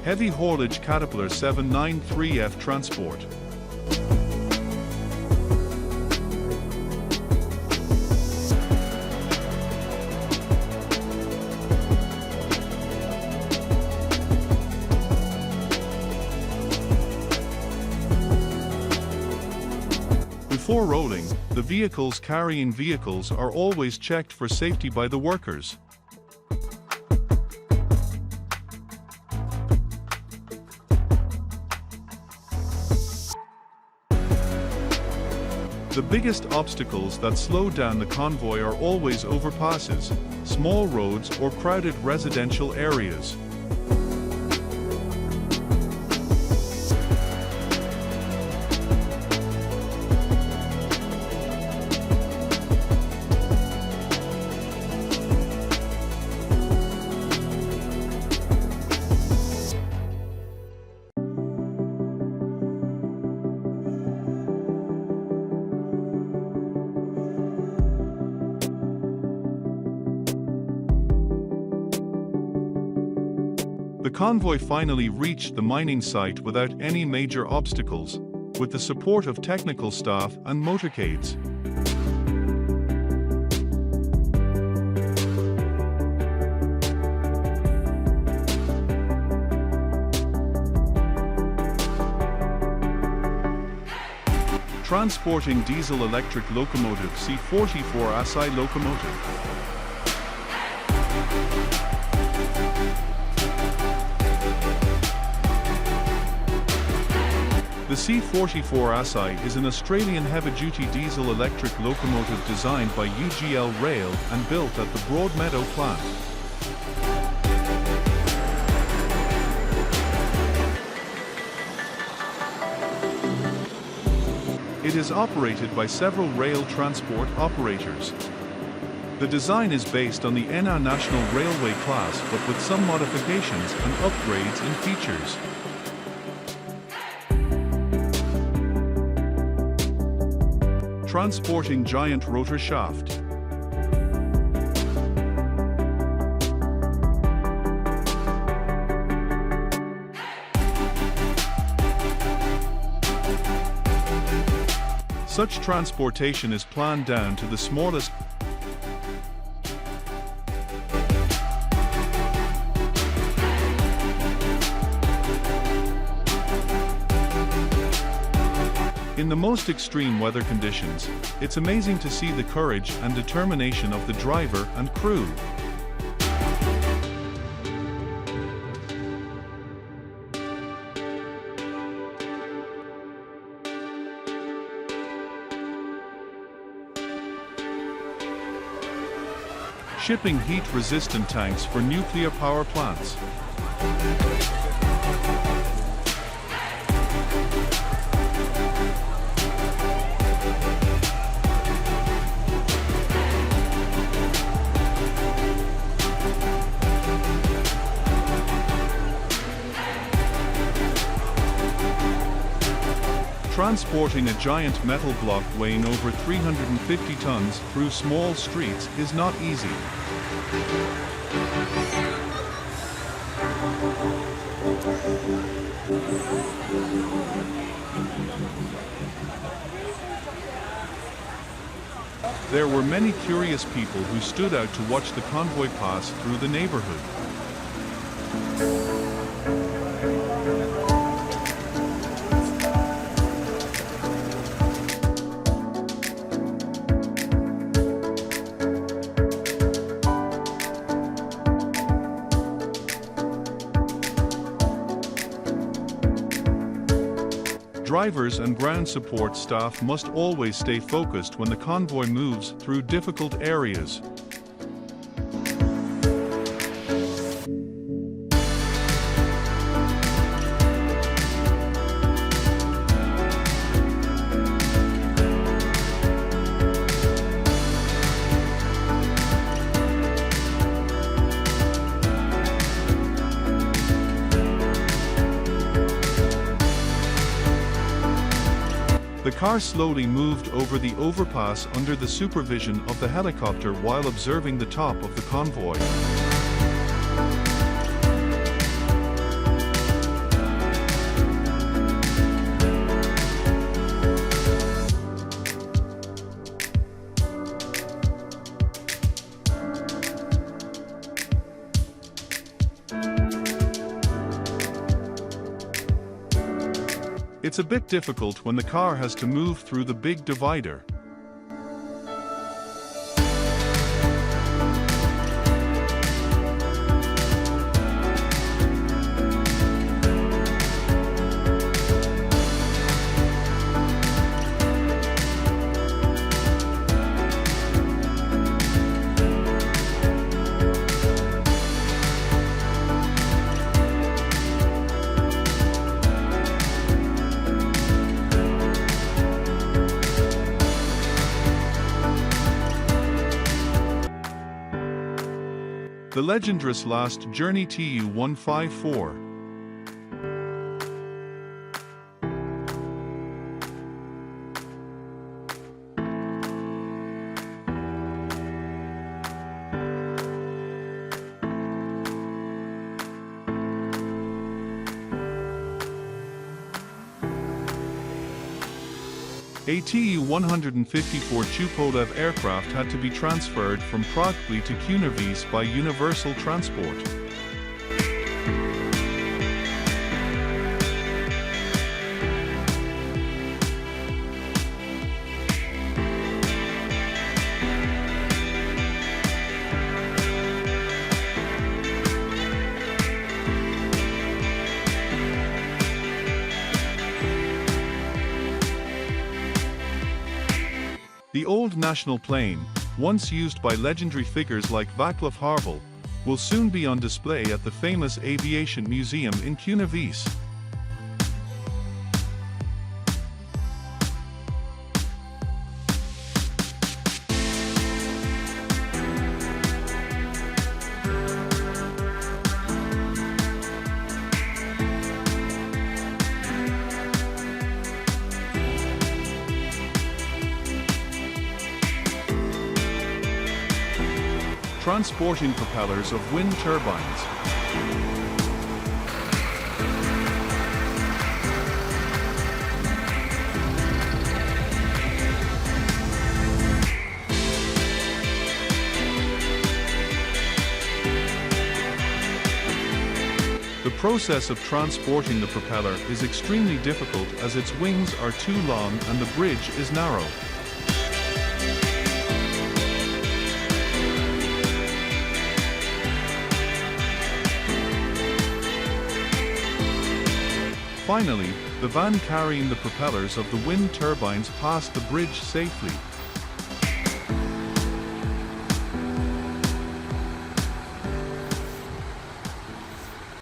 Heavy haulage Caterpillar 793F transport. Before rolling, the vehicles carrying vehicles are always checked for safety by the workers. The biggest obstacles that slow down the convoy are always overpasses, small roads or crowded residential areas. The convoy finally reached the mining site without any major obstacles, with the support of technical staff and motorcades. Transporting diesel-electric locomotive C44 ASI locomotive. The C44 ASI is an Australian heavy-duty diesel-electric locomotive designed by UGL Rail and built at the Broadmeadow plant. It is operated by several rail transport operators. The design is based on the NA National Railway class but with some modifications and upgrades in features. Transporting giant rotor shaft. Such transportation is planned down to the smallest. In the most extreme weather conditions, it's amazing to see the courage and determination of the driver and crew. Shipping heat-resistant tanks for nuclear power plants. Transporting a giant metal block weighing over 350 tons through small streets is not easy. There were many curious people who stood out to watch the convoy pass through the neighborhood. Drivers and ground support staff must always stay focused when the convoy moves through difficult areas. The car slowly moved over the overpass under the supervision of the helicopter while observing the top of the convoy. It's a bit difficult when the car has to move through the big divider. The legendary Last Journey Tu-154. A Tu-154 Tupolev aircraft had to be transferred from Prague to Kunovice by Universal Transport. The old national plane, once used by legendary figures like Václav Havel, will soon be on display at the famous Aviation Museum in Kunovice. Transporting propellers of wind turbines. The process of transporting the propeller is extremely difficult as its wings are too long and the bridge is narrow. Finally, the van carrying the propellers of the wind turbines passed the bridge safely.